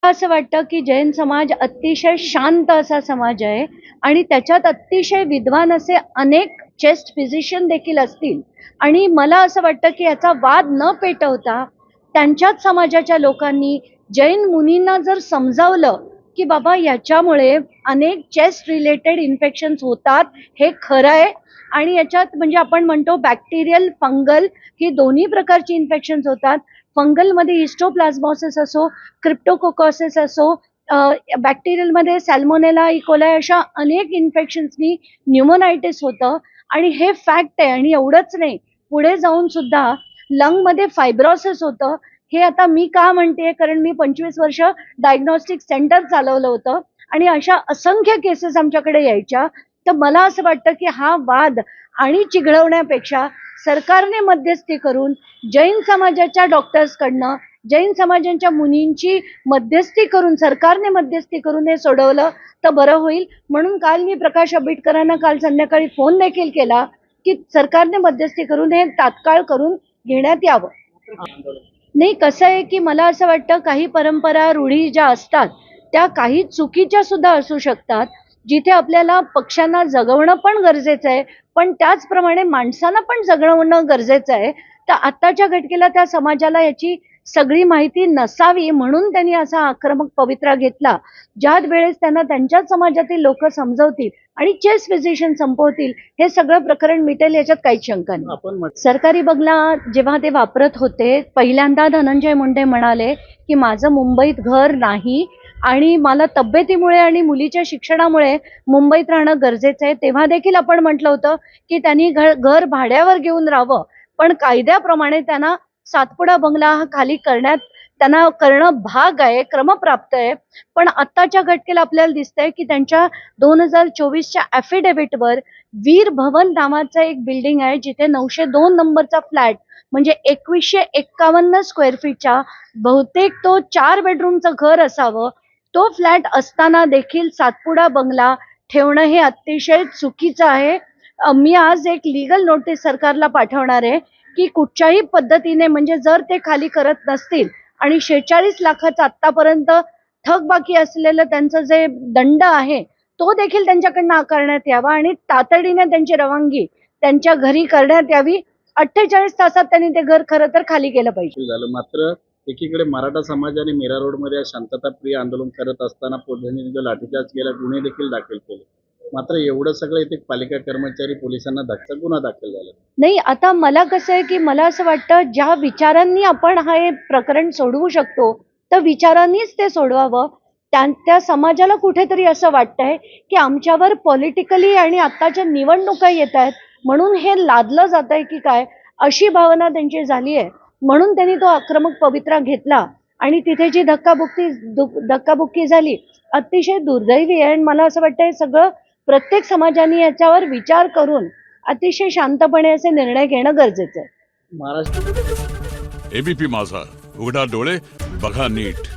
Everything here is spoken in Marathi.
असं वाटतं की जैन समाज अतिशय शांत असा समाज आहे आणि त्याच्यात अतिशय विद्वान असे अनेक चेस्ट फिजिशियन देखील असतील आणि मला असं वाटतं की याचा वाद न पेटवता त्यांच्याच समाजाच्या लोकांनी जैन मुनींना जर समजावलं की बाबा याच्यामुळे अनेक चेस्ट रिलेटेड इन्फेक्शन्स होतात हे खरं आहे आणि याच्यात म्हणजे आपण म्हणतो बॅक्टेरियल फंगल ही दोन्ही प्रकारची इन्फेक्शन्स होतात. फंगलमध्ये हिस्टोप्लाझ्मोसिस असो, क्रिप्टोकोकोसिस असो, बॅक्टेरियलमध्ये सॅल्मोनेला इकोलाय अशा अनेक इन्फेक्शन्सनी न्यूमोनायटिस होतं आणि हे फॅक्ट आहे. आणि एवढंच नाही, पुढे जाऊन सुद्धा लंगमध्ये फायब्रोसिस होतं. हे आता मी का म्हणते, कारण मी 25 वर्ष डायग्नोस्टिक सेंटर चालवलं होतं आणि अशा असंख्य केसेस आमच्याकडे यायच्या. तर मला असं वाटतं की हा वाद आणि चिघळवण्यापेक्षा सरकारने मध्यस्थी करून जैन समाजाच्या डॉक्टर्सकडनं जैन समाजांच्या मुनींची मध्यस्थी करून सरकारने मध्यस्थी करून हे सोडवलं तर बरं होईल. म्हणून काल मी प्रकाश आंबेडकरांना काल संध्याकाळी फोन देखील केला की सरकारने मध्यस्थी करून हे तात्काळ करून घेण्यात यावं. नाही, कसं आहे की मला असं वाटतं काही परंपरा रूढी ज्या असतात त्या काही चुकीच्या सुद्धा असू शकतात, जिथे आपल्याला पक्षांना जगवणं पण गरजेचं आहे पण त्याचप्रमाणे माणसांना पण जगवणं गरजेचं आहे. तर आत्ताच्या घटकेला त्या समाजाला याची सगळी माहिती नसावी म्हणून त्यांनी असा आक्रमक पवित्रा घेतला. ज्या वेळेस त्यांना त्यांच्याच समाजातील लोक समजवतील आणि चेस्ट फिजिशियन संपवतील हे सगळं प्रकरण मिटेल याच्यात काहीच शंका नाही. सरकारी बंगला जेव्हा ते वापरत होते पहिल्यांदा धनंजय मुंडे म्हणाले की माझं मुंबईत घर नाही आणि मला तब्येतीमुळे आणि मुलीच्या शिक्षणामुळे मुंबईत राहणं गरजेचं आहे. तेव्हा देखील आपण म्हटलं होतं की त्यांनी घर भाड्यावर घेऊन राहावं, पण कायद्याप्रमाणे त्यांना सातपुडा बंगला हा खाली त्यांना करणं भाग आहे, क्रमप्राप्त आहे. पण आत्ताच्या घटकेला आपल्याला दिसतंय की त्यांच्या 2024च्या ॲफिडेव्हिटवर वीर भवन नावाचं एक बिल्डिंग आहे जिथे 902 नंबरचा फ्लॅट म्हणजे 2151 स्क्वेअर फीटच्या बहुतेक तो 4 बेडरूमचं घर असावं, तो फ्लॅट असताना देखील सातपुडा बंगला ठेवणं हे अतिशय चुकीचं आहे. मी आज एक लीगल नोटीस सरकारला पाठवणार आहे की कुठच्याही पद्धतीने म्हणजे जर ते खाली करत नसतील आणि 46 लाखाचं आतापर्यंत थकबाकी असलेलं त्यांचं जे दंड आहे तो देखील त्यांच्याकडनं आकारण्यात यावा आणि तातडीने त्यांची रवानगी त्यांच्या घरी करण्यात यावी. 48 तासात त्यांनी ते घर खरं तर खाली केलं पाहिजे. झालं. मात्र एकीकडे मराठा समाजाने मीरा रोडमध्ये शांतताप्रिय आंदोलन करत असताना पोलिसांनी लाठीचार्ज केला, गुन्हे देखील दाखल केले. मात्र एवढं सगळं इथे पालिका कर्मचारी पोलिसांना गुन्हा दाखल झाला नाही. आता मला कसं आहे की मला असं वाटतं ज्या विचारांनी आपण हे प्रकरण सोडवू शकतो तर विचारांनीच ते सोडवावं. त्या समाजाला कुठेतरी असं वाटतंय की आमच्यावर पॉलिटिकली आणि आत्ताच्या निवडणुका येत आहेत म्हणून हे लादलं जात आहे की काय, अशी भावना त्यांची झाली आहे. म्हणून त्यांनी तो आक्रमक पवित्रा घेतला आणि तिथे जी धक्काबुक्की झाली अतिशय दुर्दैवी आहे. आणि मला असं वाटतं सगळं प्रत्येक समाजाने याच्यावर विचार करून अतिशय शांतपणे असे निर्णय घेणं गरजेचं आहे. महाराष्ट्र एबीपी माझा, उघडा डोळे बघा नीट.